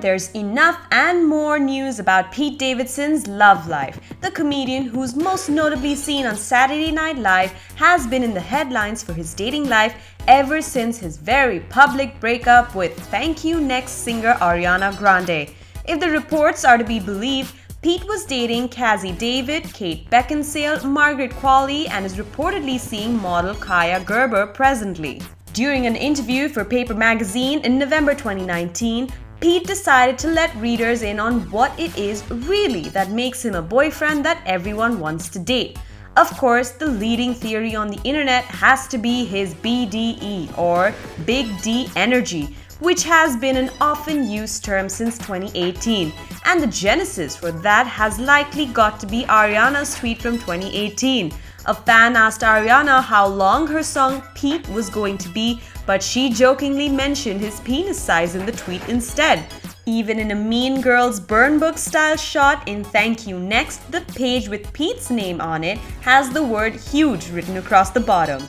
There's enough and more news about Pete Davidson's love life. The comedian, who's most notably seen on Saturday Night Live, has been in the headlines for his dating life ever since his very public breakup with Thank You Next singer Ariana Grande. If the reports are to be believed, Pete was dating Cassie David, Kate Beckinsale, Margaret Qualley, and is reportedly seeing model Kaya Gerber presently. During an interview for Paper magazine in November 2019, Pete decided to let readers in on what it is really that makes him a boyfriend that everyone wants to date. Of course, the leading theory on the internet has to be his BDE, or Big D energy, which has been an often used term since 2018. And the genesis for that has likely got to be Ariana's tweet from 2018. A fan asked Ariana how long her song Pete was going to be, but she jokingly mentioned his penis size in the tweet instead. Even in a Mean Girls burn book style shot in Thank You Next, the page with Pete's name on it has the word huge written across the bottom.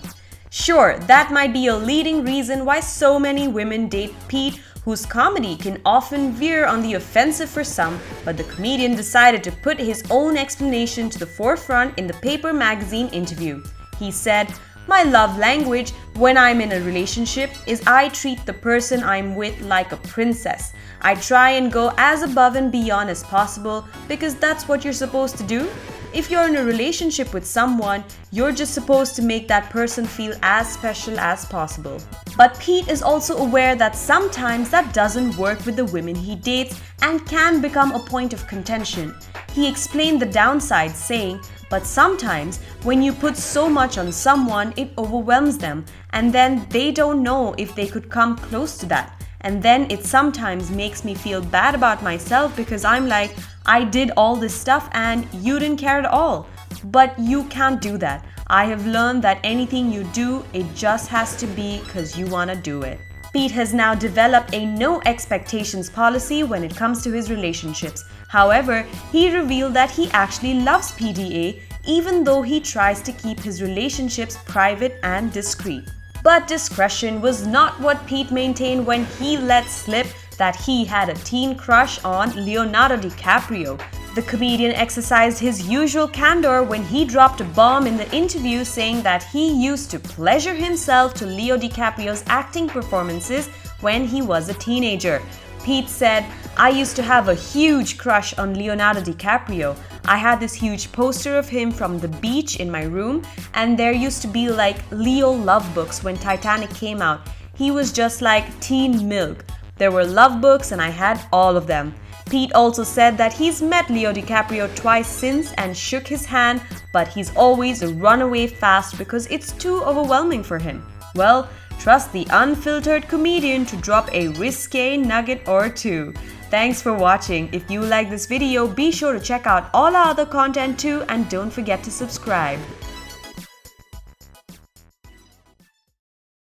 Sure, that might be a leading reason why so many women date Pete, whose comedy can often veer on the offensive for some, but the comedian decided to put his own explanation to the forefront in the Paper magazine interview. He said, "My love language when I'm in a relationship is I treat the person I'm with like a princess. I try and go as above and beyond as possible because that's what you're supposed to do. If you're in a relationship with someone, you're just supposed to make that person feel as special as possible." But Pete is also aware that sometimes that doesn't work with the women he dates and can become a point of contention. He explained the downside, saying, "But sometimes when you put so much on someone, it overwhelms them, and then they don't know if they could come close to that. And then it sometimes makes me feel bad about myself because I'm like, I did all this stuff and you didn't care at all. But you can't do that. I have learned that anything you do, it just has to be because you want to do it." Pete has now developed a no expectations policy when it comes to his relationships. However, he revealed that he actually loves PDA, even though he tries to keep his relationships private and discreet. But discretion was not what Pete maintained when he let slip that he had a teen crush on Leonardo DiCaprio. The comedian exercised his usual candor when he dropped a bomb in the interview, saying that he used to pleasure himself to Leo DiCaprio's acting performances when he was a teenager. Pete said, "I used to have a huge crush on Leonardo DiCaprio. I had this huge poster of him from the beach in my room, and there used to be like Leo love books when Titanic came out. He was just like teen milk. There were love books and I had all of them." Pete also said that he's met Leo DiCaprio twice since and shook his hand, but he's always run away fast because it's too overwhelming for him. Well, trust the unfiltered comedian to drop a risque nugget or two. Thanks for watching. If you like this video, be sure to check out all our other content too, and don't forget to subscribe.